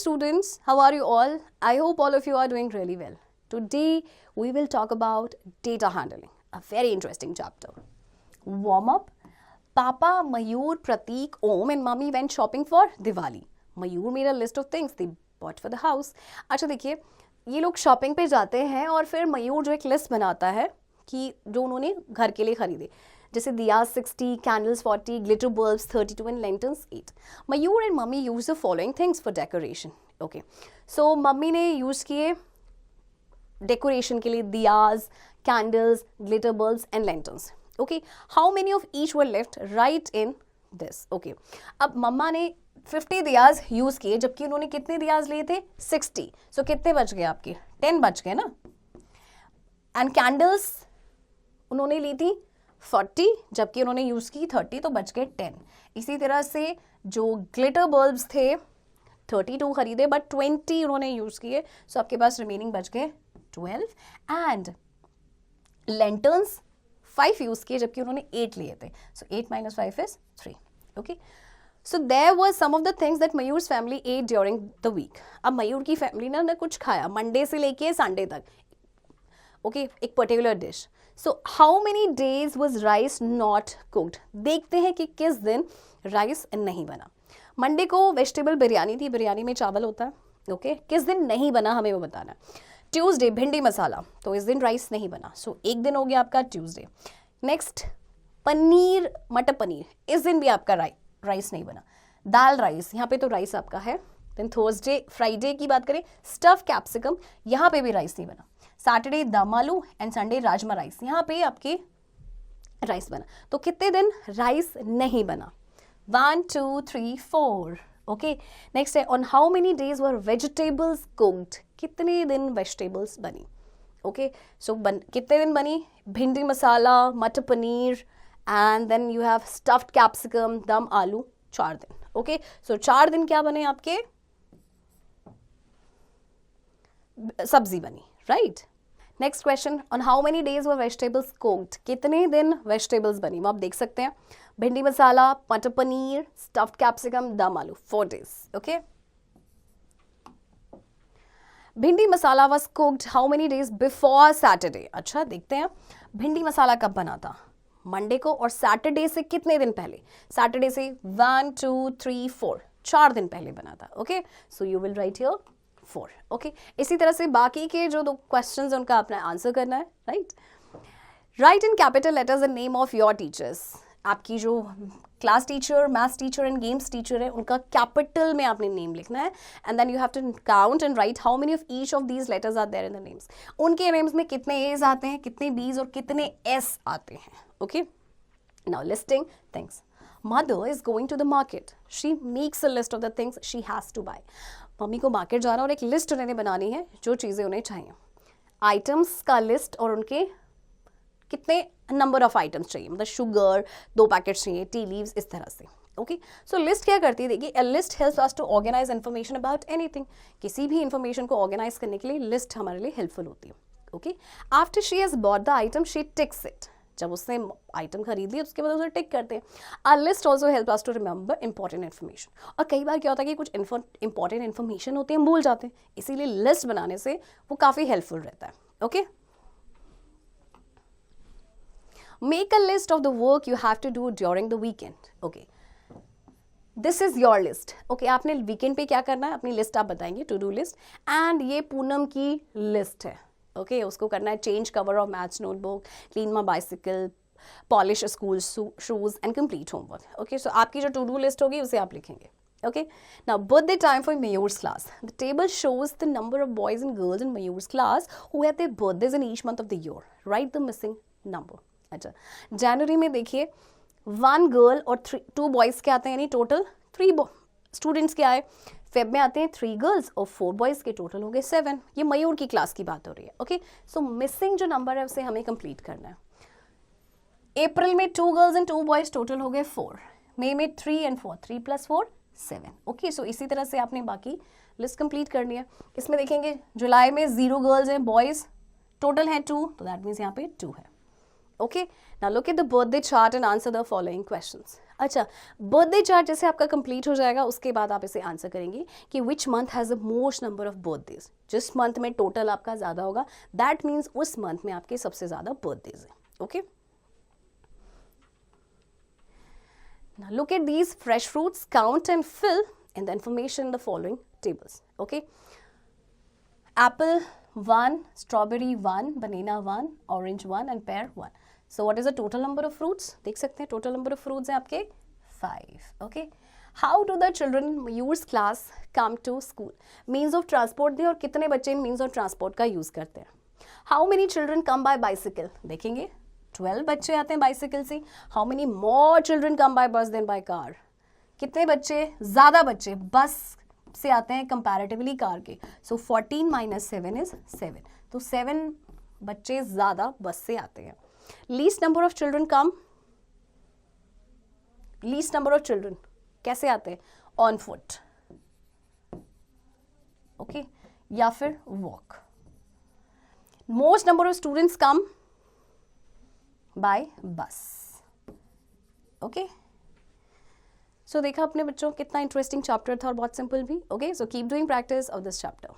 students, how are you all? I hope all of you are doing really well. Today we will talk about data handling, a very interesting chapter. Warm up. Papa, Mayur, Prateek, Om and Mummy went shopping for Diwali. Mayur made a list of things they bought for the house. अच्छा देखिए, ये लोग shopping पे जाते हैं और फिर मयूर जो एक लिस्ट बनाता है कि जो उन्होंने घर के लिए खरीदे, जैसे diya 60, candles 40, glitter bulbs 32 and lanterns 8. Mayur and mummy use the following things for decoration. Okay, so mummy ने यूज़ किए डेकोरेशन के लिए diyas, candles, glitter bulbs and lanterns. Okay, how many of each were left, right in this. Okay, अब mama ने 50 Diya's use किए, जबकि उन्होंने कितने दियाज लिए थे? 60. सो कितने बच गए आपके? 10 बच गए ना. एंड कैंडल्स उन्होंने ली थी 40, जबकि उन्होंने यूज़ की 30, तो बच गए 10. इसी तरह से जो ग्लिटर बल्ब्स थे 32 खरीदे बट 20 उन्होंने यूज़ किए, सो आपके पास रिमेनिंग बच गए 12. एंड लैंटर्न्स 5 यूज़ किए, जबकि उन्होंने 8 लिए थे, so 8 - 5 is 3. Okay, so there was some of the things that Mayur's family ate during the week. अब मयूर की फैमिली ने कुछ खाया मंडे से लेके संडे तक. ओके, एक particular dish. So how many days was rice not cooked? देखते हैं कि किस दिन राइस नहीं बना. मंडे को वेजिटेबल बिरयानी थी, बिरयानी में चावल होता है. ओके, किस दिन नहीं बना हमें वो बताना है. ट्यूसडे भिंडी मसाला, तो इस दिन राइस नहीं बना, सो एक दिन हो गया आपका ट्यूसडे. नेक्स्ट पनीर, मटर पनीर, इस दिन भी आपका राइस नहीं बना. दाल राइस, यहाँ पे तो राइस आपका है. देन थर्सडे, फ्राइडे की बात करें, स्टफ कैप्सिकम, यहाँ पे भी राइस नहीं बना. सैटरडे दम आलू एंड संडे राजमा राइस, यहाँ पे आपके राइस बना. तो कितने दिन राइस नहीं बना? 1 2 3 4. ओके, नेक्स्ट है on how many days were vegetables cooked? कितने दिन वेजिटेबल्स बनी? ओके, सो कितने दिन बनी? Bhindi masala, matar paneer and then you have stuffed capsicum, dum aloo, 4 दिन. ओके, सो 4 दिन क्या बने आपके? सब्जी बनी, right. Next question, on how many days were vegetables cooked? कितने दिन वेजिटेबल्स बनी? वो आप देख सकते हैं, भिंडी masala, matar paneer, stuffed capsicum, dum aloo, 4 days. Okay, bhindi masala was cooked how many days before Saturday? अच्छा देखते हैं, भिंडी मसाला कब बना था? मंडे को, और सैटरडे से कितने दिन पहले? सैटरडे से 1 2 3 4, 4 दिन पहले बना था. Okay, so you will write here 4. Okay, इसी तरह से बाकी के जो 2 क्वेश्चन है उनका आपने आंसर करना है, right. Right in capital letters the name of your teachers. आपकी जो class teacher, maths teacher and games teacher है, उनका कैपिटल में आपने नेम लिखना है. And then you have to count and write how many of each of these letters are there in the names. उनके names में कितने एज आते हैं, कितने बीज और कितने एस आते हैं. Okay, now listing things. Mother is going to the market. She makes a list of the things she has to buy. Mummy को मार्केट जाना और एक लिस्ट उन्हें बनानी है जो चीज़ें उन्हें चाहिए. आइटम्स का लिस्ट और उनके कितने नंबर ऑफ आइटम्स चाहिए, मतलब शुगर 2 पैकेट्स चाहिए, टी लीव्स, इस तरह से. ओके, सो लिस्ट क्या करती है? देखिए, a list helps us to organize information about anything. किसी भी इन्फॉर्मेशन को ऑर्गेनाइज करने के लिए लिस्ट हमारे लिए हेल्पफुल होती है. Okay, after she has bought the item she ticks it. जब उसने आइटम खरीद ली उसके बाद उसे टिक करते हैं. A list also help us to remember important information. और कई बार क्या होता है कि कुछ इंपॉर्टेंट इन्फॉर्मेशन होती है, हम भूल जाते हैं, इसीलिए लिस्ट बनाने से वो काफ़ी हेल्पफुल रहता है. Okay, make a list of the work you have to do during the weekend. Okay, this is your list. Okay, आपने वीकेंड पे क्या करना है, अपनी लिस्ट आप बताएंगे, टू डू लिस्ट. एंड ये पूनम की लिस्ट है. ओके, उसको करना है change cover of maths notebook, clean my bicycle, polish school shoes and complete homework. Okay, so आपकी जो टू डू लिस्ट होगी उसे आप लिखेंगे. Okay, now birthday time for Mayur's class. The table shows the number of boys and girls in Mayur's class who had their birthdays in each month of the year. Write the missing number. अच्छा, जनवरी में देखिए 1 girl और 2 boys के आते हैं, यानी total 3 students के आए. फेब में आते हैं 3 गर्ल्स और 4 बॉयज़ के, टोटल हो गए 7. ये मयूर की क्लास की बात हो रही है. ओके, सो मिसिंग जो नंबर है उसे हमें कंप्लीट करना है. अप्रैल में 2 गर्ल्स एंड 2 बॉयज़, टोटल हो गए 4. मई में 3 and 4, 3 + 4 7. ओके, सो इसी तरह से आपने बाकी लिस्ट कंप्लीट करनी है. इसमें देखेंगे जुलाई में 0 गर्ल्स हैं, बॉयज़ टोटल हैं 2, तो दैट मीन्स यहाँ पे 2 है. Okay, now look at the birthday chart and answer the following questions. अच्छा, बर्थडे चार्ट जैसे आपका कंप्लीट हो जाएगा उसके बाद आप इसे आंसर करेंगे कि which month has the most number of birthdays. जिस मंथ में टोटल आपका ज़्यादा होगा दैट मीन्स उस मंथ में आपके सबसे ज़्यादा बर्थडेज हैं. Okay, now look at these fresh fruits, count and fill in the information in the following tables. Okay, apple 1, strawberry 1, banana 1, orange 1 and pear 1. So what is the total number of fruits? देख सकते हैं total number of fruits हैं आपके 5. Okay, how do the children use class come to school? Means of transport दें और कितने बच्चे means of transport का use करते हैं. How many children come by bicycle? देखेंगे 12 बच्चे आते हैं bicycle से. How many more children come by bus than by car? कितने बच्चे, ज़्यादा बच्चे बस से आते हैं कंपैरेटिवली कार के. सो 14 माइनस 7 इज 7. तो 7 बच्चे ज़्यादा बस से आते हैं. Least number of children come, least number of children कैसे आते हैं? On foot. ओके, या फिर walk. Most number of students come by बस. ओके, सो देखा अपने बच्चों कितना इंटरेस्टिंग चैप्टर था और बहुत सिंपल भी. Okay, so keep doing practice of this chapter.